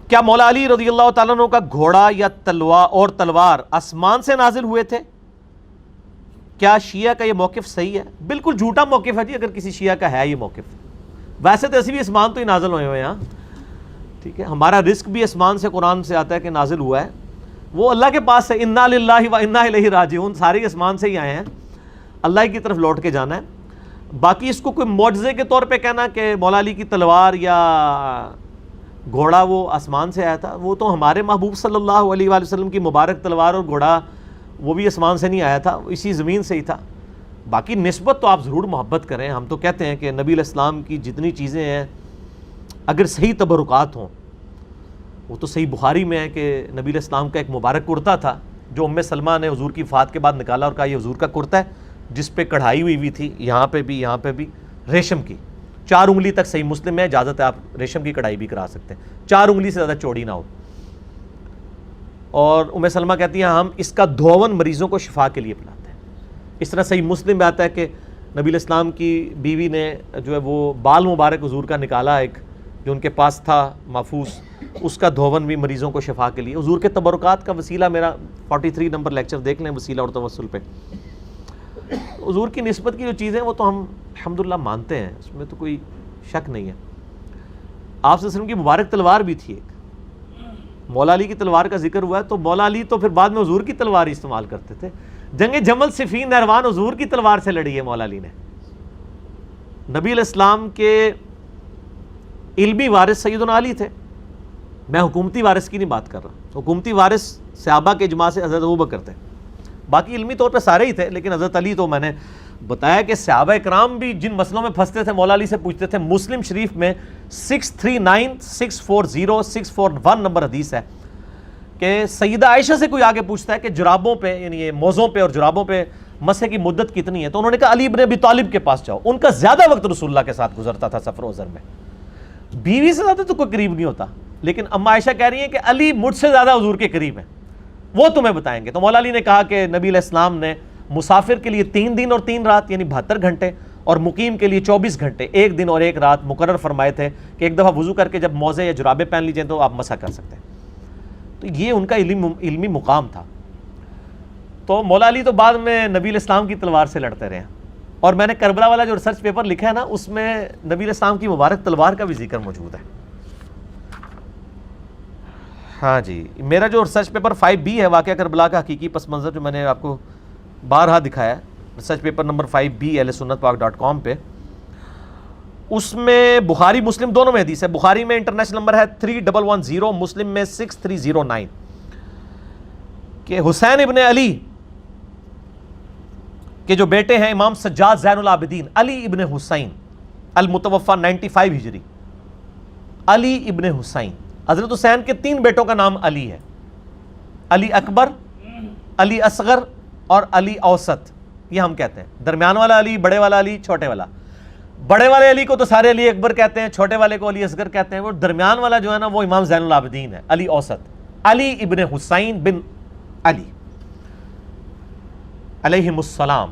کیا مولا علی رضی اللہ تعالیٰ عنہ کا گھوڑا یا تلوار آسمان سے نازل ہوئے تھے؟ کیا شیعہ کا یہ موقف صحیح ہے؟ بالکل جھوٹا موقف ہے جی، اگر کسی شیعہ کا ہے یہ موقف۔ ویسے تو ایسے بھی اسمان تو ہی نازل ہوئے ہیں، ٹھیک ہے، ہمارا رزق بھی اسمان سے قرآن سے آتا ہے کہ نازل ہوا ہے، وہ اللہ کے پاس ہے، انا للہ و انا الیہ راجعون، سارے اسمان سے ہی آئے ہیں، اللہ کی طرف لوٹ کے جانا ہے۔ باقی اس کو کوئی معجزے کے طور پہ کہنا کہ مولا علی کی تلوار یا گھوڑا وہ آسمان سے آیا تھا، وہ تو ہمارے محبوب صلی اللہ علیہ وآلہ وسلم کی مبارک تلوار اور گھوڑا وہ بھی آسمان سے نہیں آیا تھا، اسی زمین سے ہی تھا۔ باقی نسبت تو آپ ضرور محبت کریں، ہم تو کہتے ہیں کہ نبی علیہ السلام کی جتنی چیزیں ہیں اگر صحیح تبرکات ہوں، وہ تو صحیح بخاری میں ہے کہ نبی علیہ السلام کا ایک مبارک کرتا تھا جو ام سلمہ نے حضور کی وفات کے بعد نکالا اور کہا یہ حضور کا کرتا ہے، جس پہ کڑھائی ہوئی تھی، یہاں پہ بھی ریشم کی، 4 انگلی تک، صحیح مسلم میں اجازت ہے، آپ ریشم کی کڑھائی بھی کرا سکتے ہیں، 4 انگلی سے زیادہ چوڑی نہ ہو۔ اور ام سلمہ کہتی ہیں ہم اس کا دھون مریضوں کو شفا کے لیے پلاتے ہیں۔ اس طرح صحیح مسلم میں آتا ہے کہ نبی علیہ السلام کی بیوی نے جو ہے وہ بال مبارک حضور کا نکالا، ایک جو ان کے پاس تھا محفوظ، اس کا دھون بھی مریضوں کو شفا کے لیے۔ حضور کے تبرکات کا وسیلہ میرا 43 نمبر لیکچر دیکھ لیں، وسیلہ اور توسل پہ۔ حضور کی نسبت کی جو چیزیں وہ تو ہم الحمدللہ مانتے ہیں، اس میں تو کوئی شک نہیں ہے۔ آپ صلی اللہ علیہ وسلم کی مبارک تلوار بھی تھی ایک، مولا علی کی تلوار کا ذکر ہوا ہے تو مولا علی تو پھر بعد میں حضور کی تلوار استعمال کرتے تھے۔ جنگ جمل صفین نہروان حضور کی تلوار سے لڑی ہے مولا علی نے۔ نبی علیہ السلام کے علمی وارث سیدنا علی تھے، میں حکومتی وارث کی نہیں بات کر رہا، حکومتی وارث صحابہ کے اجماع سے حضرت ابوبکر تھے، باقی علمی طور پہ سارے ہی تھے، لیکن حضرت علی تو میں نے بتایا کہ صحابہ اکرام بھی جن مسئلوں میں پھنستے تھے مولا علی سے پوچھتے تھے۔ مسلم شریف میں 639640 نمبر حدیث ہے کہ سیدہ عائشہ سے کوئی آگے پوچھتا ہے کہ جرابوں پہ، یعنی یہ موزوں پہ اور جرابوں پہ مسح کی مدت کتنی ہے، تو انہوں نے کہا علی ابن ابی طالب کے پاس جاؤ، ان کا زیادہ وقت رسول اللہ کے ساتھ گزرتا تھا سفر و حضر میں، بیوی سے زیادہ تو کوئی قریب نہیں ہوتا، لیکن اما عائشہ کہہ رہی ہیں کہ علی مجھ سے زیادہ حضور کے قریب ہیں، وہ تمہیں بتائیں گے۔ تو مولا علی نے کہا کہ نبی علیہ السلام نے مسافر کے لیے 3 دن اور 3 رات یعنی 72 گھنٹے اور مقیم کے لیے 24 گھنٹے 1 دن اور 1 رات مقرر فرمائے تھے کہ ایک دفعہ وضو کر کے جب موزے یا جرابے پہن لیجئے تو آپ مسح کر سکتے ہیں۔ تو یہ ان کا علمی مقام تھا۔ تو مولا علی تو بعد میں نبی علیہ السلام کی تلوار سے لڑتے رہے ہیں، اور میں نے کربلا والا جو ریسرچ پیپر لکھا ہے نا، اس میں نبی علیہ السلام کی مبارک تلوار کا بھی ذکر موجود ہے۔ ہاں جی، میرا جو ریسرچ پیپر 5B ہے، واقعہ کربلا کا حقیقی پس منظر، جو میں نے آپ کو بارہا دکھایا ہے، research paper number 5B ahlsunnatpak.com پہ، اس میں بخاری مسلم دونوں میں حدیث ہے۔ بخاری میں انٹرنیشنل نمبر ہے 3110، مسلم میں 6309، کہ حسین ابن علی کے جو بیٹے ہیں امام سجاد زین العابدین علی ابن حسین المتوفى 95 ہجری، علی ابن حسین، حضرت حسین کے 3 بیٹوں کا نام علی ہے، علی اکبر، علی اصغر اور علی اوسط، یہ ہم کہتے ہیں، درمیان والا علی، بڑے والا علی، چھوٹے والا۔ بڑے والے علی کو تو سارے علی اکبر کہتے ہیں، چھوٹے والے کو علی اصغر کہتے ہیں، وہ درمیان والا جو ہے نا وہ امام زین العابدین ہے، علی اوسط، علی ابن حسین بن علی علیہم السلام۔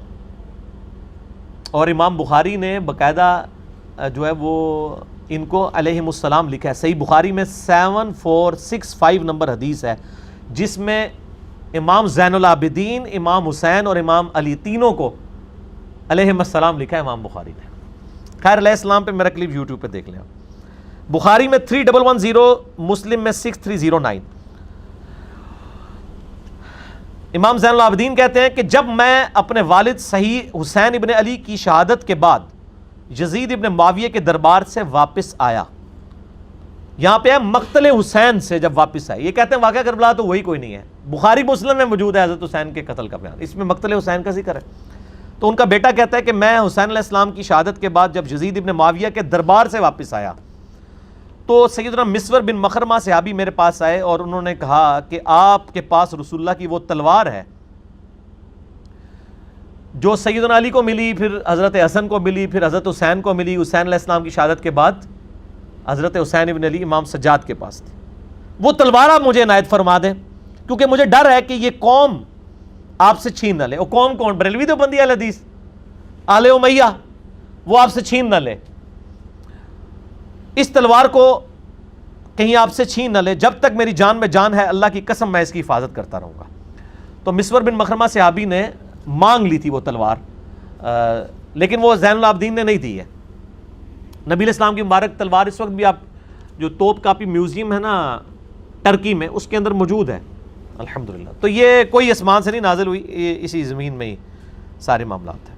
اور امام بخاری نے باقاعدہ جو ہے وہ ان کو علیہم السلام لکھا ہے، صحیح بخاری میں 7465 نمبر حدیث ہے، جس میں امام زین العابدین، امام حسین اور امام علی تینوں کو علیہم السلام لکھا ہے امام بخاری نے۔ خیر علیہ السلام پہ میرا کلپ یوٹیوب پہ دیکھ لیں۔ بخاری میں 3110، مسلم میں 6309۔ امام زین العابدین کہتے ہیں کہ جب میں اپنے والد صحیح حسین ابن علی کی شہادت کے بعد یزید ابن معاویہ کے دربار سے واپس آیا، یہاں پہ ہے مقتل حسین سے جب واپس آئے، یہ کہتے ہیں واقعہ کربلا تو وہی کوئی نہیں ہے، بخاری مسلم میں موجود ہے حضرت حسین کے قتل کا بیان، اس میں مقتل حسین کا ذکر ہے۔ تو ان کا بیٹا کہتا ہے کہ میں حسین علیہ السلام کی شہادت کے بعد جب یزید ابن معاویہ کے دربار سے واپس آیا تو سیدنا مسور بن مخرمہ صحابی میرے پاس آئے اور انہوں نے کہا کہ آپ کے پاس رسول اللہ کی وہ تلوار ہے جو سیدنا علی کو ملی، پھر حضرت حسن کو ملی، پھر حضرت حسین کو ملی، حسین علیہ السلام کی شہادت کے بعد حضرت حسین ابن علی امام سجاد کے پاس تھی، وہ تلوار آپ مجھے عنایت فرما دیں، کیونکہ مجھے ڈر ہے کہ یہ قوم آپ سے چھین نہ لے۔ اور قوم کون؟ بریلوی دیوبندی اہل حدیث، آل امیہ، وہ آپ سے چھین نہ لے۔ اس تلوار کو کہیں آپ سے چھین نہ لے، جب تک میری جان میں جان ہے اللہ کی قسم میں اس کی حفاظت کرتا رہوں گا۔ تو مسور بن مخرمہ صحابی نے مانگ لی تھی وہ تلوار، لیکن وہ زین العابدین نے نہیں دی ہے۔ نبی علیہ السلام کی مبارک تلوار اس وقت بھی آپ جو توپ کاپی میوزیم ہے نا ٹرکی میں، اس کے اندر موجود ہے الحمدللہ۔ تو یہ کوئی آسمان سے نہیں نازل ہوئی، یہ اسی زمین میں ہی سارے معاملات ہیں۔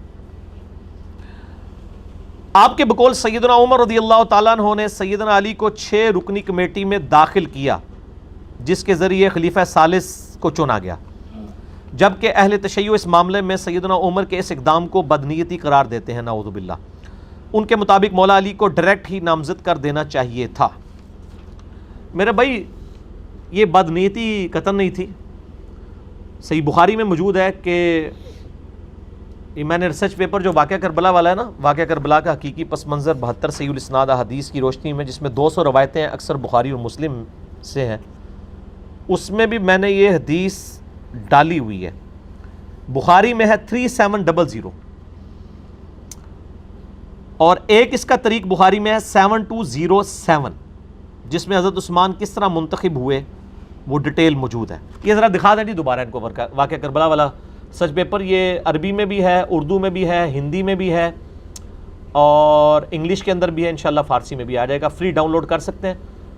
آپ کے بقول سیدنا عمر رضی اللہ تعالیٰ عنہ نے سیدنا علی کو 6 رکنی کمیٹی میں داخل کیا، جس کے ذریعے خلیفہ ثالث کو چنا گیا، جبکہ اہل تشیع اس معاملے میں سیدنا عمر کے اس اقدام کو بدنیتی قرار دیتے ہیں نعوذ باللہ۔ ان کے مطابق مولا علی کو ڈائریکٹ ہی نامزد کر دینا چاہیے تھا۔ میرے بھائی یہ بدنیتی قطعاً نہیں تھی، صحیح بخاری میں موجود ہے کہ یہ میں نے ریسرچ پیپر جو واقعہ کربلا والا ہے نا، واقعہ کربلا کا حقیقی پس منظر 72 صحیح الاسناد حدیث کی روشنی میں، جس میں 200 روایتیں ہیں، اکثر بخاری اور مسلم سے ہیں، اس میں بھی میں نے یہ حدیث ڈالی ہوئی ہے۔ بخاری میں ہے 3700 اور ایک اس کا طریق بخاری میں ہے 7207، جس میں حضرت عثمان کس طرح منتخب ہوئے وہ ڈیٹیل موجود ہے۔ یہ ذرا دکھا دیں جی دوبارہ ان کو واقعہ کربلا والا سچ پیپر، یہ عربی میں بھی ہے، اردو میں بھی ہے، ہندی میں بھی ہے اور انگلش کے اندر بھی ہے، انشاءاللہ فارسی میں بھی آ جائے گا، فری ڈاؤن لوڈ کر سکتے ہیں۔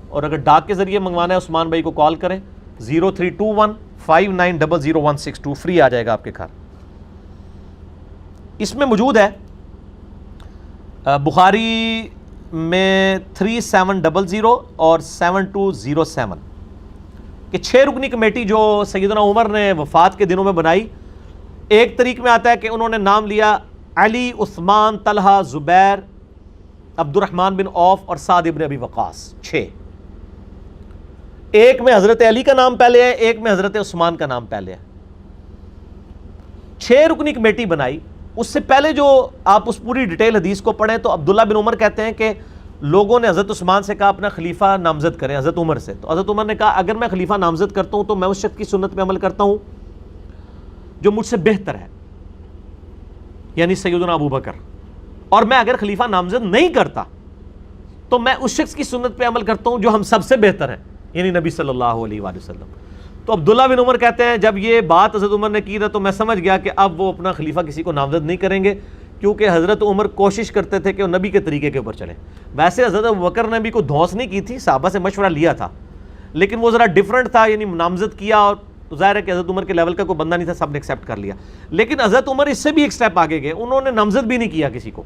اور اگر ڈاک کے ذریعے منگوانا ہے عثمان بھائی کو کال کریں 032159000162، فری آ جائے گا آپ کے گھر۔ اس میں موجود ہے بخاری میں 3700 اور 7207 کہ 6 رکنی کمیٹی جو سیدنا عمر نے وفات کے دنوں میں بنائی۔ ایک طریق میں آتا ہے کہ انہوں نے نام لیا علی، عثمان، طلحہ، زبیر، عبد الرحمن بن عوف اور سعد ابن ابی وقاص، 6۔ ایک میں حضرت علی کا نام پہلے ہے، ایک میں حضرت عثمان کا نام پہلے ہے۔ 6 رکنی کمیٹی بنائی۔ اس سے پہلے جو آپ اس پوری ڈیٹیل حدیث کو پڑھیں تو عبداللہ بن عمر کہتے ہیں کہ لوگوں نے حضرت عثمان سے کہا اپنا خلیفہ نامزد کریں، حضرت عمر سے، تو حضرت عمر نے کہا اگر میں خلیفہ نامزد کرتا ہوں تو میں اس شخص کی سنت پہ عمل کرتا ہوں جو مجھ سے بہتر ہے، یعنی سیدنا ابو بکر، اور میں اگر خلیفہ نامزد نہیں کرتا تو میں اس شخص کی سنت پہ عمل کرتا ہوں جو ہم سب سے بہتر ہیں، یعنی نبی صلی اللہ علیہ وآلہ وسلم۔ تو عبداللہ بن عمر کہتے ہیں جب یہ بات حضرت عمر نے کی تو میں سمجھ گیا کہ اب وہ اپنا خلیفہ کسی کو نامزد نہیں کریں گے، کیونکہ حضرت عمر کوشش کرتے تھے کہ وہ نبی کے طریقے کے اوپر چلیں۔ ویسے حضرت ابوبکر نے بھی کوئی دھونس نہیں کی تھی، صحابہ سے مشورہ لیا تھا، لیکن وہ ذرا ڈیفرنٹ تھا، یعنی نامزد کیا اور ظاہر ہے کہ حضرت عمر کے لیول کا کوئی بندہ نہیں تھا، سب نے ایکسیپٹ کر لیا۔ لیکن حضرت عمر اس سے بھی ایک سٹیپ آگے گئے، انہوں نے نامزد بھی نہیں کیا کسی کو،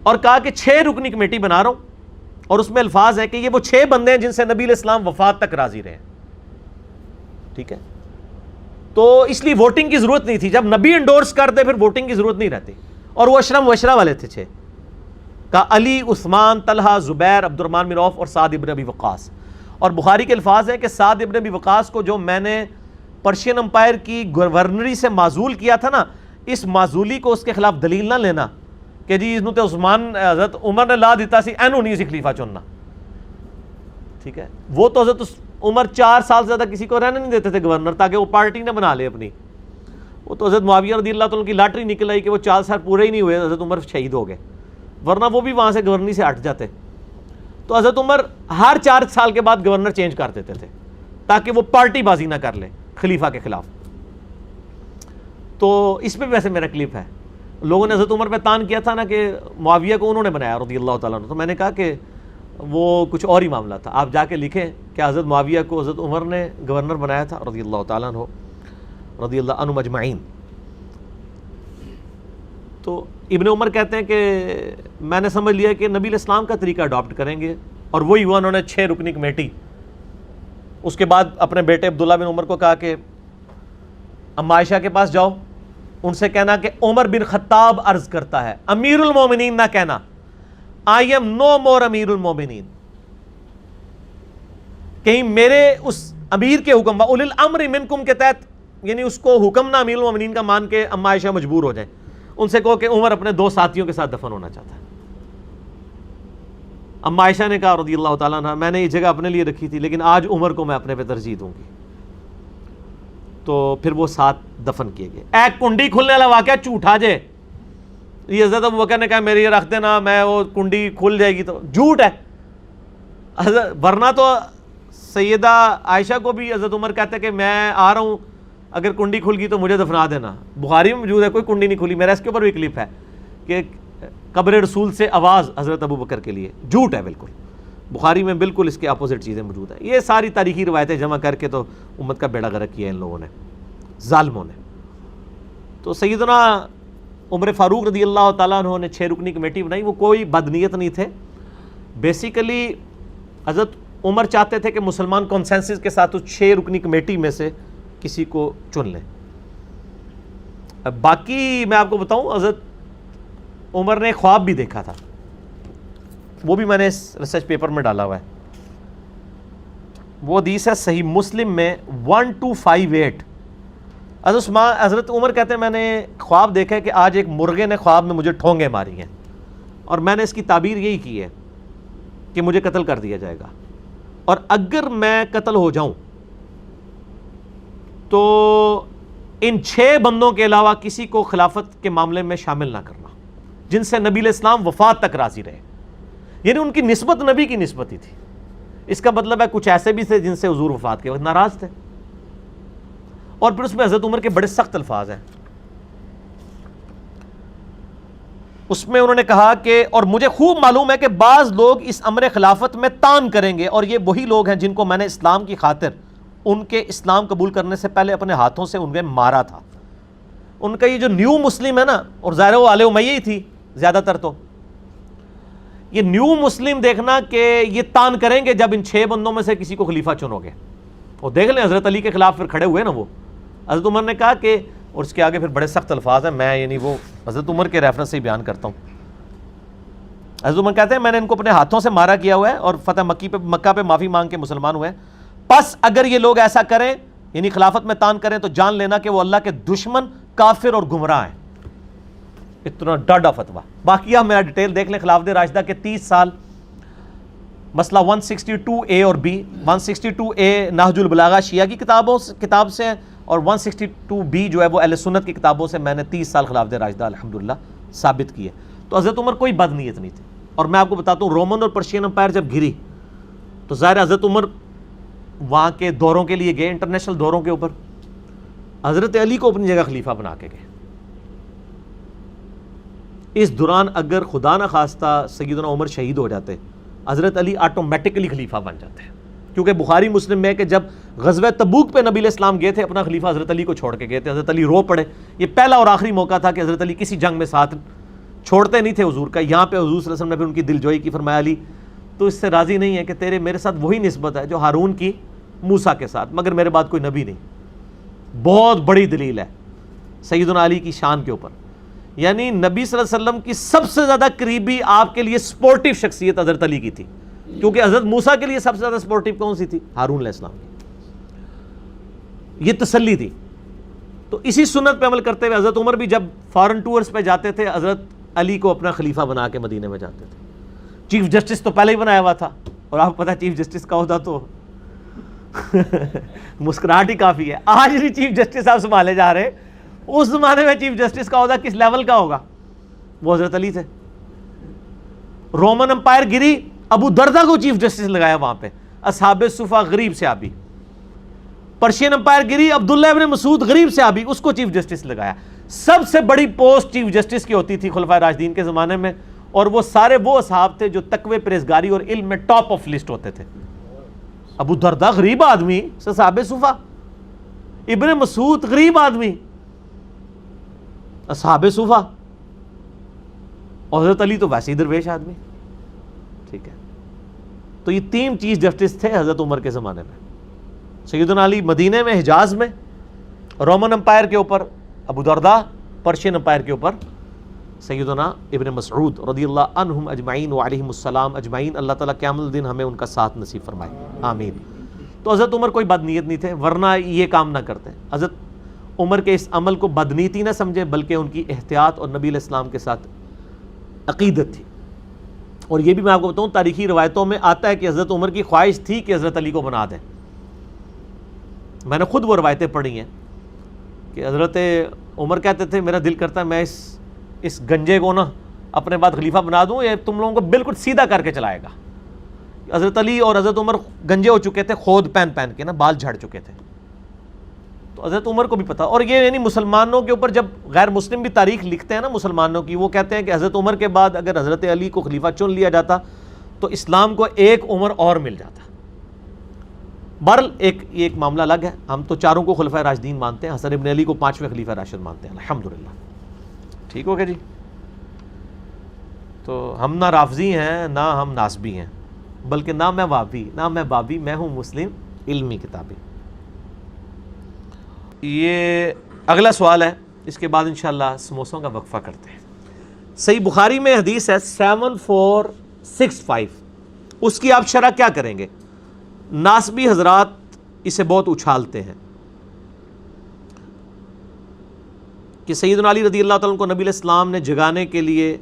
اور کہا کہ 6 رکنی کمیٹی بنا رہا ہوں، اور اس میں الفاظ ہے کہ یہ وہ 6 بندے ہیں جن سے نبی علیہ السلام وفات تک راضی رہے۔ ٹھیک ہے، تو اس لیے ووٹنگ کی ضرورت نہیں تھی، جب نبی انڈورس کر دے پھر ووٹنگ کی ضرورت نہیں رہتی۔ اور وہ اشرم وشرا والے تھے 6 کا، علی، عثمان، طلحہ، زبیر، عبد الرحمن بن عوف اور سعد ابن ابی وقاص۔ اور بخاری کے الفاظ ہیں کہ سعد ابن ابی وقاص کو جو میں نے پرشین امپائر کی گورنری سے معزول کیا تھا نا، اس معزولی کو اس کے خلاف دلیل نہ لینا کہ جی انہوں تے عثمان حضرت عمر نے لا دیتا سی، اینو نہیں سی خلیفہ چننا۔ ٹھیک ہے، وہ تو حضرت عمر 4 سال سے زیادہ کسی کو رہنے نہیں دیتے تھے گورنر، تاکہ وہ پارٹی نہ بنا لے اپنی۔ وہ تو حضرت معاویہ رضی اللہ تعالیٰ کی لاٹری نکل آئی کہ وہ 4 سال پورے ہی نہیں ہوئے، حضرت عمر شہید ہو گئے، ورنہ وہ بھی وہاں سے گورنری سے ہٹ جاتے۔ تو حضرت عمر ہر 4 سال کے بعد گورنر چینج کر دیتے تھے تاکہ وہ پارٹی بازی نہ کر لے خلیفہ کے خلاف۔ تو اس میں ویسے میرا کلپ ہے، لوگوں نے حضرت عمر پہ تان کیا تھا نا کہ معاویہ کو انہوں نے بنایا رضی اللہ تعالیٰ عنہ، تو میں نے کہا کہ وہ کچھ اور ہی معاملہ تھا، آپ جا کے لکھیں کہ حضرت معاویہ کو حضرت عمر نے گورنر بنایا تھا رضی اللہ تعالیٰ عنہ، رضی اللہ عنہ مجمعین۔ تو ابن عمر کہتے ہیں کہ میں نے سمجھ لیا کہ نبی علیہ السلام کا طریقہ اڈاپٹ کریں گے، اور وہی ہوا، انہوں نے 6 رکنی کمیٹی۔ اس کے بعد اپنے بیٹے عبداللہ بن عمر کو کہا کہ اما عائشہ کے پاس جاؤ، ان سے کہنا کہ عمر بن خطاب عرض کرتا ہے، امیر المومنین نہ کہنا، آئی ایم نو مور امیر المومنین، کہیں میرے اس امیر کے حکم اولی الامر منکم کے تحت، یعنی اس کو حکم نہ امیر المومنین کا مان کے اما عائشہ مجبور ہو جائیں۔ ان سے کہو کہ عمر اپنے 2 ساتھیوں کے ساتھ دفن ہونا چاہتا ہے۔ اما عائشہ نے کہا رضی اللہ تعالیٰ عنہ، میں نے یہ جگہ اپنے لیے رکھی تھی لیکن آج عمر کو میں اپنے پہ ترجیح دوں گی۔ تو پھر وہ 7 دفن کیے گئے۔ اے کنڈی کھلنے والا واقعہ جھوٹا جے، یہ حضرت ابوبکر نے کہا میری یہ رکھ دینا، میں وہ کنڈی کھل جائے گی، تو جھوٹ ہے۔ ورنہ تو سیدہ عائشہ کو بھی حضرت عمر کہتے کہ میں آ رہا ہوں، اگر کنڈی کھل گئی تو مجھے دفنا دینا. بخاری میں موجود ہے، کوئی کنڈی نہیں کھلی. میرا اس کے اوپر بھی کلپ ہے کہ قبر رسول سے آواز حضرت ابو بکر کے لیے. جھوٹ ہے بالکل. بخاری میں بالکل اس کے اپوزٹ چیزیں موجود ہیں. یہ ساری تاریخی روایتیں جمع کر کے تو امت کا بیڑا غرق کیا ان لوگوں نے، ظالموں نے. تو سیدنا عمر فاروق رضی اللہ تعالیٰ عنہ نے 6 رکنی کمیٹی بنائی. وہ کوئی بدنیت نہیں تھے. بیسیکلی حضرت عمر چاہتے تھے کہ مسلمان کنسنسس کے ساتھ اس 6 رکنی کمیٹی میں سے کسی کو چن لیں. باقی میں آپ کو بتاؤں، حضرت عمر نے خواب بھی دیکھا تھا، وہ بھی میں نے اس ریسرچ پیپر میں ڈالا ہوا ہے. وہ حدیث ہے صحیح مسلم میں 1258. حضرت عمر کہتے ہیں میں نے خواب دیکھا ہے کہ آج ایک مرغے نے خواب میں مجھے ٹھونگے ماری ہیں، اور میں نے اس کی تعبیر یہی کی ہے کہ مجھے قتل کر دیا جائے گا، اور اگر میں قتل ہو جاؤں تو ان 6 بندوں کے علاوہ کسی کو خلافت کے معاملے میں شامل نہ کرنا جن سے نبی علیہ السلام وفات تک راضی رہے. یعنی ان کی نسبت نبی کی نسبت ہی تھی. اس کا مطلب ہے کچھ ایسے بھی تھے جن سے حضور وفات کے وقت ناراض تھے. اور پھر اس میں حضرت عمر کے بڑے سخت الفاظ ہیں. اس میں انہوں نے کہا کہ اور مجھے خوب معلوم ہے کہ بعض لوگ اس امر خلافت میں تان کریں گے، اور یہ وہی لوگ ہیں جن کو میں نے اسلام کی خاطر ان کے اسلام قبول کرنے سے پہلے اپنے ہاتھوں سے انہیں مارا تھا. ان کا یہ جو نیو مسلم ہے نا، اور ظاہر وہ آل امیہ ہی تھی زیادہ تر، تو یہ نیو مسلم دیکھنا کہ یہ تان کریں گے جب ان 6 بندوں میں سے کسی کو خلیفہ چنو گے. اور دیکھ لیں حضرت علی کے خلاف پھر کھڑے ہوئے نا وہ. حضرت عمر نے کہا کہ، اور اس کے آگے پھر بڑے سخت الفاظ ہیں، میں یعنی وہ حضرت عمر کے ریفرنس سے ہی بیان کرتا ہوں. حضرت عمر کہتے ہیں میں نے ان کو اپنے ہاتھوں سے مارا کیا ہوا ہے اور فتح مکہ پہ معافی مانگ کے مسلمان ہوئے ہیں. پس اگر یہ لوگ ایسا کریں یعنی خلافت میں تان کریں تو جان لینا کہ وہ اللہ کے دشمن، کافر اور گمراہ ہیں. اتنا ڈاڈا فتویٰ. باقی آپ میرا ڈیٹیل دیکھ لیں. خلافت راشدہ کے 30 سال، مسئلہ 162A اور B. 162A نہج البلاغہ شیعہ کی کتاب سے ہے، اور 162B جو ہے وہ اہل سنت کی کتابوں سے میں نے 30 سال خلافت راشدہ الحمدللہ ثابت کی ہے. تو حضرت عمر کوئی بد نیت نہیں تھی. اور میں آپ کو بتاتا ہوں، رومن اور پرشین امپائر جب گری تو ظاہر حضرت عمر وہاں کے دوروں کے لیے گئے، انٹرنیشنل دوروں کے اوپر. حضرت علی کو اپنی جگہ خلیفہ بنا کے گئے. اس دوران اگر خدا نہ خواستہ سیدنا عمر شہید ہو جاتے، حضرت علی آٹومیٹکلی خلیفہ بن جاتے ہیں. کیونکہ بخاری مسلم میں ہے کہ جب غزوہ تبوک پہ نبی علیہ السلام گئے تھے، اپنا خلیفہ حضرت علی کو چھوڑ کے گئے تھے. حضرت علی رو پڑے. یہ پہلا اور آخری موقع تھا کہ حضرت علی کسی جنگ میں ساتھ چھوڑتے نہیں تھے حضور کا. یہاں پہ حضور صلی اللہ علیہ وسلم نے پھر ان کی دل جوئی کی. فرمایا علی تو اس سے راضی نہیں ہے کہ تیرے میرے ساتھ وہی نسبت ہے جو ہارون کی موسیٰ کے ساتھ، مگر میرے بعد کوئی نبی نہیں. بہت بڑی دلیل ہے سیدنا علی کی شان کے اوپر. یعنی نبی صلی اللہ علیہ وسلم کی سب سے زیادہ قریبی آپ کے لیے سپورٹیو شخصیت حضرت علی کی تھی، کیونکہ حضرت موسیٰ کے لیے سب سے زیادہ سپورٹیو کون سی تھی؟ ہارون علیہ السلام کی. یہ تسلی تھی. تو اسی سنت پہ عمل کرتے ہوئے حضرت عمر بھی جب فارن ٹورز پہ جاتے تھے، حضرت علی کو اپنا خلیفہ بنا کے مدینے میں جاتے تھے. چیف جسٹس تو پہلے ہی بنایا ہوا تھا، اور آپ کو پتا چیف جسٹس کا عہدہ تو مسکراہٹ ہی کافی ہے. آج بھی چیف جسٹس آپ سنبھالے جا رہے، اس زمانے میں چیف جسٹس کا عہدہ کس لیول کا ہوگا؟ وہ حضرت علی تھے. رومن امپائر گری، ابو دردہ کو چیف جسٹس لگایا وہاں پہ، اصحاب صفا غریب صحابی. پرشین امپائر گری، عبداللہ ابن مسعود غریب صحابی، اس کو چیف جسٹس لگایا. سب سے بڑی پوسٹ چیف جسٹس کی ہوتی تھی خلفائے راشدین کے زمانے میں، اور وہ سارے وہ اصحاب تھے جو تقوی، پرہیزگاری اور علم میں ٹاپ آف لسٹ ہوتے تھے. ابو دردہ غریب آدمی، اصحاب صفا. ابن مسعود غریب آدمی، اصحاب صفا. اور حضرت علی تو ویسے ہی درویش آدمی. ٹھیک ہے. تو یہ 3 چیف جسٹس تھے حضرت عمر کے زمانے میں. سیدنا علی مدینے میں، حجاز میں، رومن امپائر کے اوپر ابو دردہ، پرشین امپائر کے اوپر سیدنا ابن مسعود رضی اللہ عنہم اجمعین وعلیہم السلام اجمعین. اللہ تعالیٰ قیامت الدین ہمیں ان کا ساتھ نصیب فرمائے، آمین. تو حضرت عمر کوئی بد نیت نہیں تھے، ورنہ یہ کام نہ کرتے. حضرت عمر کے اس عمل کو بدنیتی نہ سمجھے، بلکہ ان کی احتیاط اور نبی علیہ السلام کے ساتھ عقیدت تھی. اور یہ بھی میں آپ کو بتاؤں، تاریخی روایتوں میں آتا ہے کہ حضرت عمر کی خواہش تھی کہ حضرت علی کو بنا دیں. میں نے خود وہ روایتیں پڑھی ہیں کہ حضرت عمر کہتے تھے میرا دل کرتا ہے میں اس گنجے کو نا اپنے بعد خلیفہ بنا دوں، یہ تم لوگوں کو بالکل سیدھا کر کے چلائے گا. حضرت علی اور حضرت عمر گنجے ہو چکے تھے خود پہن پہن کے نا، بال جھڑ چکے تھے. تو حضرت عمر کو بھی پتا. اور یہ یعنی مسلمانوں کے اوپر جب غیر مسلم بھی تاریخ لکھتے ہیں نا مسلمانوں کی، وہ کہتے ہیں کہ حضرت عمر کے بعد اگر حضرت علی کو خلیفہ چن لیا جاتا تو اسلام کو ایک عمر اور مل جاتا. بہرحال ایک معاملہ الگ ہے. ہم تو چاروں کو خلفائے راشدین مانتے ہیں، حسن ابن علی کو 5ویں خلیفہ راشد مانتے ہیں الحمدللہ. ٹھیک ہو گیا جی. تو ہم نہ رافضی ہیں نہ ہم ناسبی ہیں، بلکہ نہ میں وابی نہ میں بابی، میں ہوں مسلم علمی کتابی. یہ اگلا سوال ہے، اس کے بعد انشاءاللہ سموسوں کا وقفہ کرتے ہیں. صحیح بخاری میں حدیث ہے 7465، اس کی آپ شرح کیا کریں گے؟ ناسبی حضرات اسے بہت اچھالتے ہیں کہ سیدنا علی رضی اللہ تعالیٰ کو نبی علیہ السلام نے جگانے کے لیے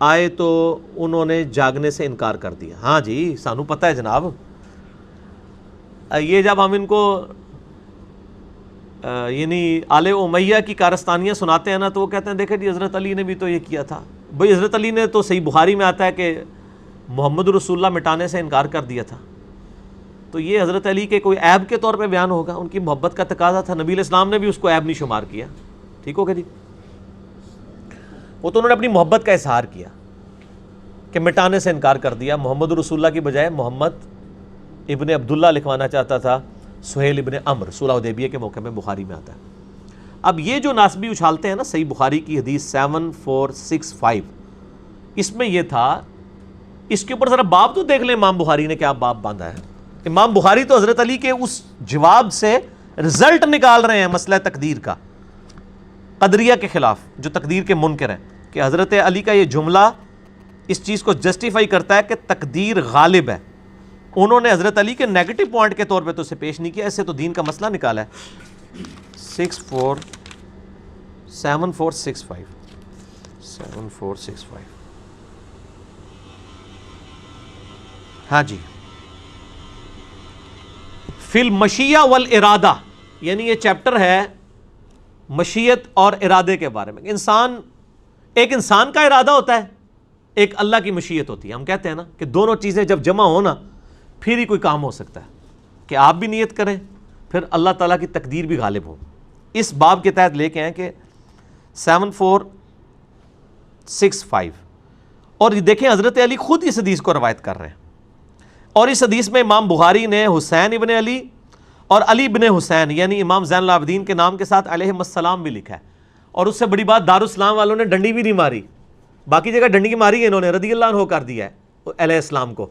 آئے تو انہوں نے جاگنے سے انکار کر دیا. ہاں جی سانو پتہ ہے جناب. یہ جب ہم ان کو یعنی آل امیہ کی کارستانیاں سناتے ہیں نا تو وہ کہتے ہیں دیکھیں جی حضرت علی نے بھی تو یہ کیا تھا. بھئی حضرت علی نے تو صحیح بخاری میں آتا ہے کہ محمد رسول اللہ مٹانے سے انکار کر دیا تھا. تو یہ حضرت علی کے کوئی عیب کے طور پہ بیان ہوگا؟ ان کی محبت کا تقاضا تھا. نبی علیہ السلام نے بھی اس کو عیب نہیں شمار کیا. ٹھیک ہو گیا جی. وہ تو انہوں نے اپنی محبت کا اظہار کیا کہ مٹانے سے انکار کر دیا. محمد رسول اللہ کی بجائے محمد ابن عبداللہ لکھوانا چاہتا تھا، سہیل ابن عمر، صلح حدیبیہ کے موقع میں بخاری میں آتا ہے. اب یہ جو ناسبی اچھالتے ہیں نا صحیح بخاری کی حدیث 7465، اس میں یہ تھا، اس کے اوپر ذرا باب تو دیکھ لیں امام بخاری نے کیا باب باندھا ہے. امام بخاری تو حضرت علی کے اس جواب سے رزلٹ نکال رہے ہیں مسئلہ تقدیر کا، قدریہ کے خلاف جو تقدیر کے منکر ہیں، کہ حضرت علی کا یہ جملہ اس چیز کو جسٹیفائی کرتا ہے کہ تقدیر غالب ہے. انہوں نے حضرت علی کے نیگیٹو پوائنٹ کے طور پہ تو اسے پیش نہیں کیا، اس سے تو دین کا مسئلہ نکالا ہے. 7465 ہاں جی. فی المشیہ والارادہ، یعنی یہ چیپٹر ہے مشیت اور ارادے کے بارے میں. ایک انسان کا ارادہ ہوتا ہے، ایک اللہ کی مشیت ہوتی ہے. ہم کہتے ہیں نا کہ دونوں چیزیں جب جمع ہو نا پھر ہی کوئی کام ہو سکتا ہے، کہ آپ بھی نیت کریں پھر اللہ تعالیٰ کی تقدیر بھی غالب ہو. اس باب کے تحت لے کے ہیں کہ 7465. اور یہ دیکھیں حضرت علی خود اس حدیث کو روایت کر رہے ہیں، اور اس حدیث میں امام بخاری نے حسین ابن علی اور علی ابن حسین یعنی امام زین العابدین کے نام کے ساتھ علیہم السلام بھی لکھا ہے. اور اس سے بڑی بات دارالاسلام والوں نے ڈنڈی بھی نہیں ماری، باقی جگہ ڈنڈی کی ماری ہے، انہوں نے رضی اللہ عنہ کر دیا ہے علیہ السلام کو.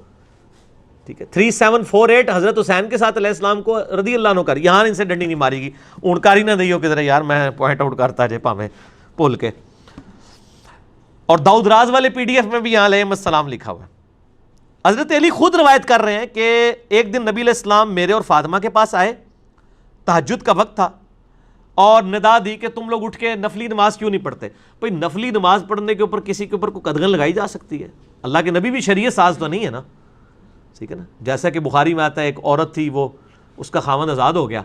ٹھیک ہے 3748 حضرت حسین کے ساتھ علیہ السلام کو رضی اللہ عنہ کر، یہاں ان سے ڈنڈی نہیں ماری گی. اونکاری نہ دئیو کہ ذرا یار میں پوائنٹ آؤٹ کرتا جے پاویں بھول کے. اور داؤد راز والے PDF میں بھی یہاں علیہم السلام لکھا ہوا ہے. حضرت علی خود روایت کر رہے ہیں کہ ایک دن نبی علیہ السلام میرے اور فاطمہ کے پاس آئے، تہجد کا وقت تھا، اور ندا دی کہ تم لوگ اٹھ کے نفلی نماز کیوں نہیں پڑھتے. بھئی نفلی نماز پڑھنے کے اوپر کسی کے اوپر کوئی قدغن لگائی جا سکتی ہے؟ اللہ کے نبی بھی شریعت ساز تو نہیں ہے نا. ٹھیک ہے نا. جیسا کہ بخاری میں آتا ہے ایک عورت تھی، وہ اس کا خاوند آزاد ہو گیا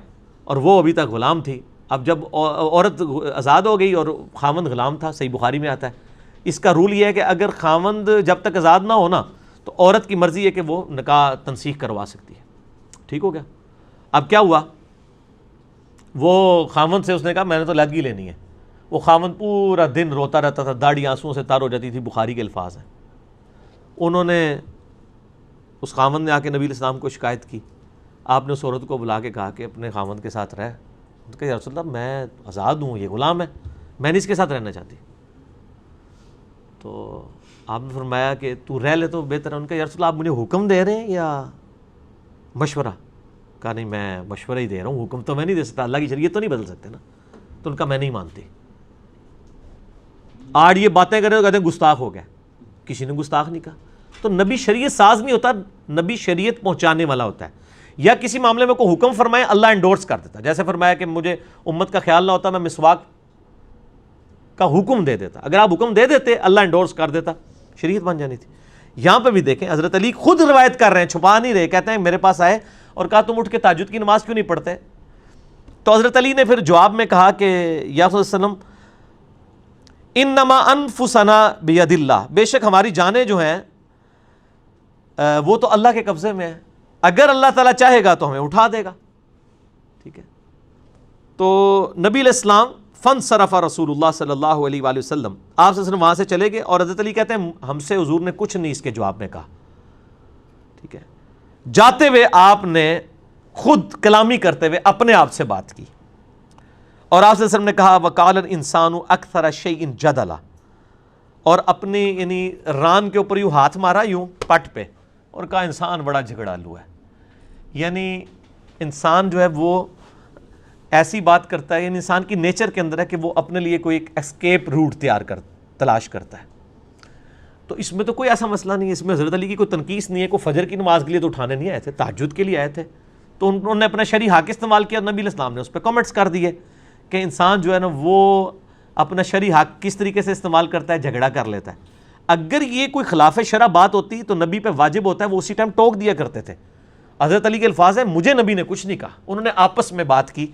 اور وہ ابھی تک غلام تھی. اب جب عورت آزاد ہو گئی اور خاوند غلام تھا، صحیح بخاری میں آتا ہے، اس کا رول یہ ہے کہ اگر خاوند جب تک آزاد نہ ہو نا تو عورت کی مرضی ہے کہ وہ نکاح تنسیخ کروا سکتی ہے. ٹھیک ہو گیا. اب کیا ہوا، وہ خاوند سے اس نے کہا میں نے تو علیحدگی لینی ہے. وہ خاوند پورا دن روتا رہتا تھا، داڑھی آنسوؤں سے تر ہو جاتی تھی، بخاری کے الفاظ ہیں. انہوں نے اس خاوند نے آ کے نبی علیہ السلام کو شکایت کی. آپ نے اس عورت کو بلا کے کہا کہ اپنے خاوند کے ساتھ رہ. کہ یا رسول اللہ میں آزاد ہوں، یہ غلام ہے، میں نہیں اس کے ساتھ رہنا چاہتی. تو آپ نے فرمایا کہ تو رہ لے تو بہتر ہے. ان کا یا رسول اللہ آپ مجھے حکم دے رہے ہیں یا مشورہ؟ کہا نہیں میں مشورہ ہی دے رہا ہوں، حکم تو میں نہیں دے سکتا، اللہ کی شریعت تو نہیں بدل سکتے نا. تو ان کا میں نہیں مانتی. آج یہ باتیں کرے تو کہتے ہیں گستاخ ہو گیا. کسی نے گستاخ نہیں کہا. تو نبی شریعت ساز نہیں ہوتا، نبی شریعت پہنچانے والا ہوتا ہے. یا کسی معاملے میں کوئی حکم فرمائے اللہ انڈورس کر دیتا. جیسے فرمایا کہ مجھے امت کا خیال نہ ہوتا میں مسواک کا حکم دے دیتا. اگر آپ حکم دے دیتے اللہ انڈورس کر دیتا، شریعت بن جانی تھی. یہاں پہ بھی دیکھیں حضرت علی خود روایت کر رہے ہیں، چھپا نہیں رہے. کہتے ہیں میرے پاس آئے اور کہا تم اٹھ کے تہجد کی نماز کیوں نہیں پڑھتے؟ تو حضرت علی نے پھر جواب میں کہا کہ یا رسول اللہ وسلم انما انفسنا بید اللہ، بے شک ہماری جانیں جو ہیں وہ تو اللہ کے قبضے میں ہے، اگر اللہ تعالیٰ چاہے گا تو ہمیں اٹھا دے گا. ٹھیک ہے. تو نبی علیہ السلام فانصرف رسول اللہ صلی اللہ علیہ وآلہ وسلم، آپ صلی اللہ علیہ وسلم وہاں سے چلے گئے، اور حضرت علی کہتے ہیں ہم سے حضور نے کچھ نہیں اس کے جواب میں کہا. ٹھیک ہے. جاتے ہوئے آپ نے خود کلامی کرتے ہوئے اپنے آپ سے بات کی، اور آپ صلی اللہ علیہ وسلم نے کہا وقال الانسان اکثر شیء جدلا، اور اپنی یعنی ران کے اوپر یوں ہاتھ مارا یوں پٹ پہ، اور کہا انسان بڑا جھگڑالو ہے. یعنی انسان جو ہے وہ ایسی بات کرتا ہے، یعنی انسان کی نیچر کے اندر ہے کہ وہ اپنے لیے کوئی ایک اسکیپ روٹ تلاش کرتا ہے. تو اس میں تو کوئی ایسا مسئلہ نہیں ہے، اس میں حضرت علی کی کوئی تنقیص نہیں ہے. کوئی فجر کی نماز کے لیے تو اٹھانے نہیں آئے تھے، تہجد کے لیے آئے تھے. تو انہوں نے اپنا شرعی حق استعمال کیا، نبی علیہ السلام نے اس پہ کمنٹس کر دیے کہ انسان جو ہے نا وہ اپنا شرعی حق کس طریقے سے استعمال کرتا ہے، جھگڑا کر لیتا ہے. اگر یہ کوئی خلاف شرع بات ہوتی تو نبی پہ واجب ہوتا ہے وہ اسی ٹائم ٹوک دیا کرتے تھے. حضرت علی کے الفاظ ہیں مجھے نبی نے کچھ نہیں کہا. انہوں نے آپس میں بات کی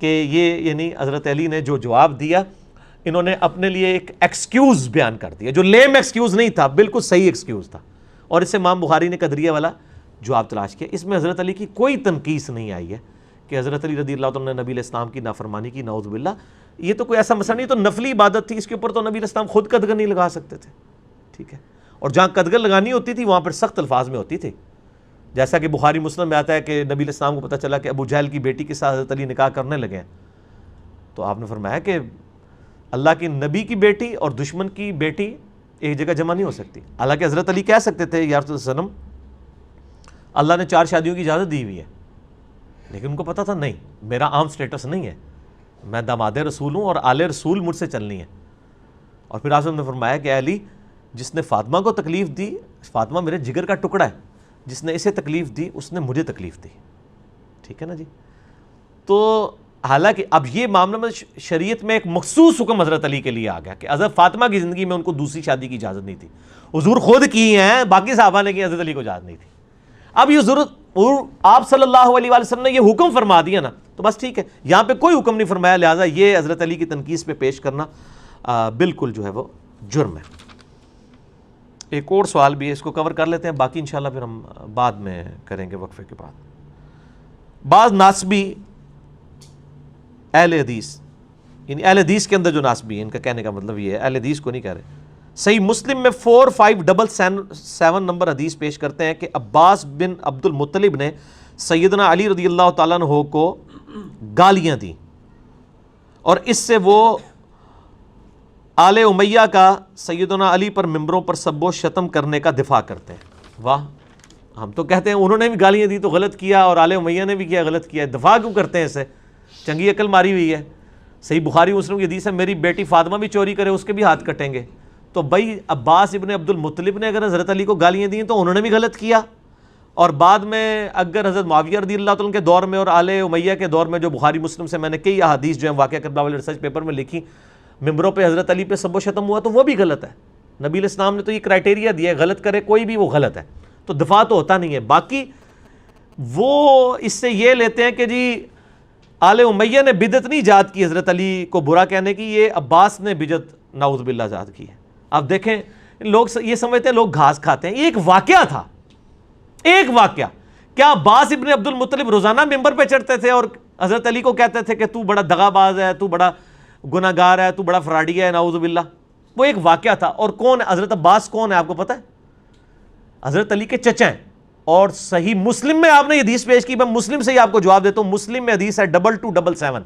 کہ یہ یعنی حضرت علی نے جو جواب دیا انہوں نے اپنے لیے ایک ایکسکیوز بیان کر دیا، جو لیم ایکسکیوز نہیں تھا، بالکل صحیح ایکسکیوز تھا. اور اس سے امام بخاری نے قدریہ والا جواب تلاش کیا. اس میں حضرت علی کی کوئی تنقیص نہیں آئی ہے کہ حضرت علی رضی اللہ عنہ نے نبی علیہ السلام کی نافرمانی کی، نعوذ باللہ. یہ تو کوئی ایسا مسئلہ نہیں، تو نفلی عبادت تھی، اس کے اوپر تو نبی علیہ السلام خود قدغن نہیں لگا سکتے تھے. ٹھیک ہے. اور جہاں قدغن لگانی ہوتی تھی وہاں پر سخت الفاظ میں ہوتی تھی، جیسا کہ بخاری مسلم میں آتا ہے کہ نبی علیہ السلام کو پتہ چلا کہ ابو جہل کی بیٹی کے ساتھ حضرت علی نکاح کرنے لگے ہیں. تو آپ نے فرمایا کہ اللہ کے نبی کی بیٹی اور دشمن کی بیٹی ایک جگہ جمع نہیں ہو سکتی. حالانکہ حضرت علی کہہ سکتے تھے یا رسول اللہ صلی اللہ علیہ وسلم اللہ نے 4 شادیوں کی اجازت دی ہوئی ہے، لیکن ان کو پتا تھا نہیں میرا عام سٹیٹس نہیں ہے، میں داماد رسول ہوں اور آل رسول مجھ سے چلنی ہے. اور پھر آپ نے فرمایا کہ اے علی جس نے فاطمہ کو تکلیف دی، فاطمہ میرے جگر کا ٹکڑا ہے، جس نے اسے تکلیف دی اس نے مجھے تکلیف دی. ٹھیک ہے نا جی. تو حالانکہ اب یہ معاملہ میں شریعت میں ایک مخصوص حکم حضرت علی کے لیے آ گیا کہ حضرت فاطمہ کی زندگی میں ان کو دوسری شادی کی اجازت نہیں تھی. حضور خود کی ہیں، باقی صحابہ نے کی، حضرت علی کو اجازت نہیں تھی. اب یہ ضرورت آپ صلی اللہ علیہ وآلہ وسلم نے یہ حکم فرما دیا نا تو بس ٹھیک ہے، یہاں پہ کوئی حکم نہیں فرمایا، لہٰذا یہ حضرت علی کی تنقیص پہ پیش کرنا بالکل جو ہے وہ جرم ہے. ایک اور سوال بھی ہے، اس کو کور کر لیتے ہیں، باقی انشاءاللہ پھر ہم بعد میں کریں گے وقفے کے بعد. بعض ناسبی اہل حدیث، یعنی اہل حدیث کے اندر جو ناسبی ہیں، ان کا کہنے کا مطلب یہ ہے، اہل حدیث کو نہیں کہہ رہے. صحیح مسلم میں 4577 نمبر حدیث پیش کرتے ہیں کہ عباس بن عبد المطلب نے سیدنا علی رضی اللہ تعالیٰ عنہ کو گالیاں دیں، اور اس سے وہ آل امیہ کا سیدنا علی پر ممبروں پر سب و شتم کرنے کا دفاع کرتے ہیں. واہ، ہم تو کہتے ہیں انہوں نے بھی گالیاں دی تو غلط کیا، اور آل امیہ نے بھی کیا غلط کیا، دفاع کیوں کرتے ہیں؟ اسے چنگی عقل ماری ہوئی ہے. صحیح بخاری مسلم کی حدیث ہے میری بیٹی فاطمہ بھی چوری کرے اس کے بھی ہاتھ کٹیں گے. تو بھائی عباس ابن عبد المطلب نے اگر حضرت علی کو گالیاں دیں تو انہوں نے بھی غلط کیا، اور بعد میں اگر حضرت معاویہ رضی اللہ تعالیٰ کے دور میں اور آل امیہ کے دور میں جو بخاری مسلم سے میں نے کئی احادیث جو ہیں واقعہ کربلا والے ریسرچ پیپر میں لکھی، ممبروں پہ حضرت علی پہ سب و شتم ہوا تو وہ بھی غلط ہے. نبی علیہ السلام نے تو یہ کرائٹیریا دیا ہے، غلط کرے کوئی بھی وہ غلط ہے، تو دفاع تو ہوتا نہیں ہے. باقی وہ اس سے یہ لیتے ہیں کہ جی آل امیہ نے بدعت نہیں ایجاد کی حضرت علی کو برا کہنے کی، یہ عباس نے بدعت نعوذ باللہ ایجاد کی ہے. اب دیکھیں لوگ یہ سمجھتے ہیں لوگ گھاس کھاتے ہیں، یہ ایک واقعہ تھا، ایک واقعہ. کیا عباس ابن عبد المطلب روزانہ ممبر پہ چڑھتے تھے اور حضرت علی کو کہتے تھے کہ تو بڑا دغا باز ہے، تو بڑا گناہ گار ہے، تو بڑا فراڈی ہے، نعوذ باللہ؟ وہ ایک واقعہ تھا. اور کون ہے حضرت عباس؟ کون ہے آپ کو پتہ ہے؟ حضرت علی کے چچا ہیں. اور صحیح مسلم میں آپ نے یہ حدیث پیش کی، میں مسلم سے ہی آپ کو جواب دیتا ہوں. مسلم میں حدیث ہے 2277،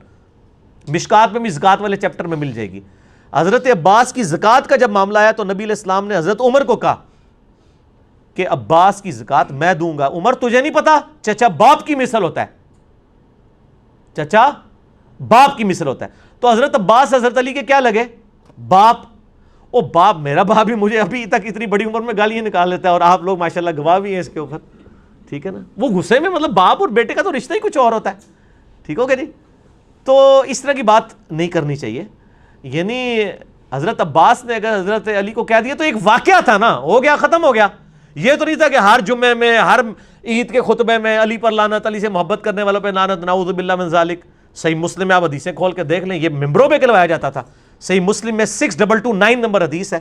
مشکات میں بھی زکات والے چیپٹر میں مل جائے گی. حضرت عباس کی زکات کا جب معاملہ آیا تو نبی علیہ السلام نے حضرت عمر کو کہا کہ عباس کی زکات میں دوں گا. عمر تجھے نہیں پتا چچا باپ کی مثل ہوتا ہے، چچا باپ کی مثل ہوتا ہے. تو حضرت عباس حضرت علی کے کیا لگے؟ باپ. او باپ، میرا باپ بھی مجھے ابھی تک اتنی بڑی عمر میں گالیاں نکال لیتا ہے، اور آپ لوگ ماشاءاللہ گواہ بھی ہیں اس کے اوپر. ٹھیک ہے نا. وہ غصے میں مطلب باپ اور بیٹے کا تو رشتہ ہی کچھ اور ہوتا ہے. ٹھیک ہو گیا جی. تو اس طرح کی بات نہیں کرنی چاہیے. یعنی حضرت عباس نے اگر حضرت علی کو کہہ دیا تو ایک واقعہ تھا نا، ہو گیا، ختم ہو گیا. یہ تو نہیں تھا کہ ہر جمعے میں ہر عید کے خطبے میں علی پر لعنت، علی سے محبت کرنے والوں پہ لعنت، نعوذ باللہ من ذالک. صحیح مسلم میں آپ حدیثیں کھول کے دیکھ لیں، یہ ممبروں پہ کہلوایا جاتا تھا. صحیح مسلم میں 6229 نمبر حدیث ہے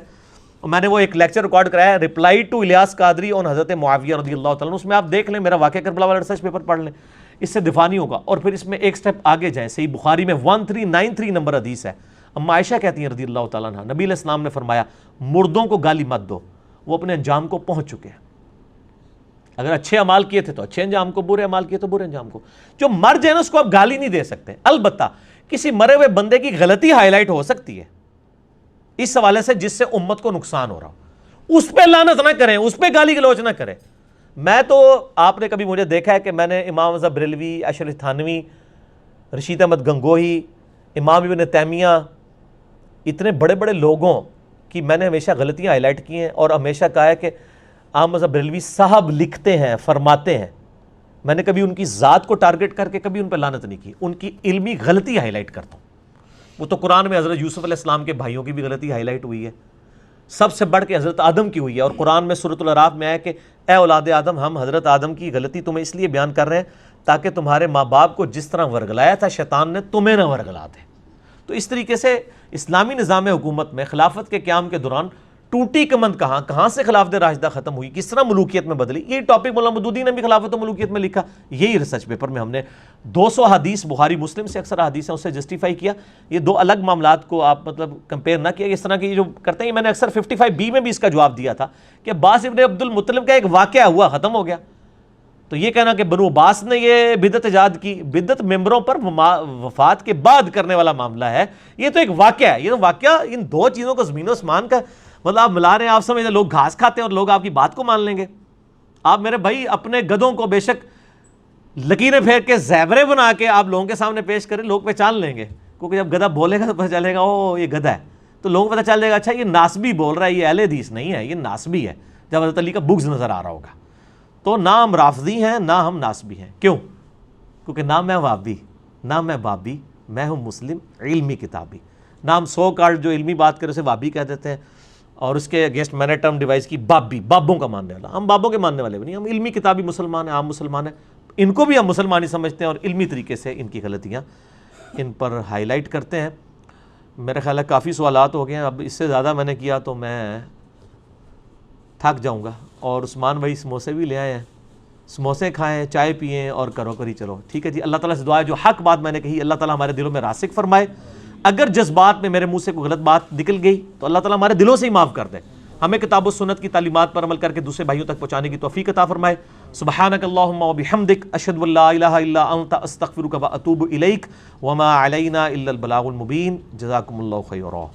اور میں نے وہ ایک لیکچر ریکارڈ کرایا ہے، رپلائی ٹو الیاس قادری آن حضرت معاویہ رضی اللہ تعالیٰ عنہ، اس میں آپ دیکھ لیں، میرا واقعہ کربلا والا ریسرچ پیپر پڑھ لیں، اس سے دفاع نہیں ہوگا۔ اور پھر اس میں ایک سٹیپ آگے جائیں، صحیح بخاری میں 1393 نمبر حدیث ہے، اما عائشہ کہتی ہیں رضی اللہ تعالیٰ عنہ، نبی علیہ السلام نے فرمایا مردوں کو گالی مت دو، وہ اپنے انجام کو پہنچ چکے ہیں، اگر اچھے اعمال کیے تھے تو اچھے انجام کو، برے اعمال کیے تو برے انجام کو۔ جو مر جائے نا اس کو آپ گالی نہیں دے سکتے، البتہ کسی مرے ہوئے بندے کی غلطی ہائی لائٹ ہو سکتی ہے اس حوالے سے جس سے امت کو نقصان ہو رہا ہو، اس پہ لعنت نہ کریں، اس پہ گالی گلوچ نہ کریں۔ میں تو آپ نے کبھی مجھے دیکھا ہے کہ میں نے امام رضا بریلوی، اشرف تھانوی، رشید احمد گنگوہی، امام ابن تیمیہ، اتنے بڑے بڑے لوگوں کی میں نے ہمیشہ غلطیاں ہائی لائٹ کی ہیں، اور ہمیشہ کہا ہے کہ امام رضا بریلوی صاحب لکھتے ہیں، فرماتے ہیں، میں نے کبھی ان کی ذات کو ٹارگٹ کر کے کبھی ان پہ لعنت نہیں کی، ان کی علمی غلطی ہائی لائٹ کرتا ہوں۔ وہ تو قرآن میں حضرت یوسف علیہ السلام کے بھائیوں کی بھی غلطی ہائی لائٹ ہوئی ہے، سب سے بڑھ کے حضرت آدم کی ہوئی ہے، اور قرآن میں سورۃ الاعراف میں آیا کہ اے اولاد آدم، ہم حضرت آدم کی غلطی تمہیں اس لیے بیان کر رہے ہیں تاکہ تمہارے ماں باپ کو جس طرح ورگلایا تھا شیطان نے، تمہیں نہ ورگلا دے۔ تو اس طریقے سے اسلامی نظام حکومت میں خلافت کے قیام کے دوران ٹوٹی کمند کہاں سے خلافت راشدہ ختم ہوئی، کس طرح ملوکیت میں بدلی، یہ ٹاپک مولانا مودودی نے بھی خلافت و ملوکیت میں لکھا، یہی ریسرچ پیپر میں ہم نے 200 حدیث بخاری مسلم سے اکثر حدیث ہیں اسے جسٹیفائی کیا۔ یہ دو الگ معاملات کو آپ مطلب کمپیئر نہ کیا، اس طرح کی جو کرتے ہیں، میں نے اکثر 55B میں بھی اس کا جواب دیا تھا کہ عباس ابن عبد المطلب کا ایک واقعہ ہوا، ختم ہو گیا، تو یہ کہنا کہ بنو عباس نے یہ بدعت ایجاد کی، بدعت ممبروں پر وفات کے بعد کرنے والا معاملہ ہے، یہ تو ایک واقعہ ہے، یہ تو واقعہ ان دو چیزوں کو زمین و آسمان کا مطلب آپ ملا رہے ہیں، آپ سمجھیں لوگ گھاس کھاتے ہیں اور لوگ آپ کی بات کو مان لیں گے۔ آپ میرے بھائی اپنے گدھوں کو بے شک لکیریں پھیر کے زیوریں بنا کے آپ لوگوں کے سامنے پیش کریں، لوگ پہچان لیں گے، کیونکہ جب گدھا بولے گا تو پتہ چلے گا او یہ گدھا ہے، تو لوگوں کو پتہ چل جائے گا اچھا یہ ناسبی بول رہا ہے، یہ اہل حدیث نہیں ہے، یہ ناسبی ہے، جب حضرت علی کا بغض نظر آ رہا ہوگا۔ تو نہ ہم رافضی ہیں نہ ہم ناسبی ہیں، کیوں؟ کیونکہ نہ میں وابی نہ میں بابی، میں ہوں مسلم علمی کتابی۔ نہ ہم سو کارڈ جو علمی بات کرے اسے وابی کہہ دیتے ہیں، اور اس کے اگینسٹ میں نے ٹرم ڈیوائز کی بابی، بابوں کا ماننے والا۔ ہم بابوں کے ماننے والے بھی نہیں، ہم علمی کتابی مسلمان ہیں، عام مسلمان ہیں، ان کو بھی ہم مسلمان ہی سمجھتے ہیں، اور علمی طریقے سے ان کی غلطیاں ان پر ہائی لائٹ کرتے ہیں۔ میرا خیال ہے کافی سوالات ہو گئے ہیں، اب اس سے زیادہ میں نے کیا تو میں تھک جاؤں گا۔ اور عثمان بھائی سموسے بھی لے آئے ہیں، سموسے کھائیں، چائے پئیں اور کرو کری چلو، ٹھیک ہے جی۔ اللہ تعالیٰ سے دعا ہے جو حق بات میں نے کہی اللہ تعالیٰ ہمارے دلوں میں راسخ فرمائے، اگر جذبات میں میرے منہ سے کوئی غلط بات نکل گئی تو اللہ تعالیٰ ہمارے دلوں سے ہی معاف کر دے، ہمیں کتاب و سنت کی تعلیمات پر عمل کر کے دوسرے بھائیوں تک پہنچانے کی توفیق عطا فرمائے۔ سبحانک اللہم و بحمدک، اشہد ان لا الہ الا انت، استغفرک و اتوب الیک، وما علینا الا البلاغ المبین۔ جزاکم اللہ خیرا۔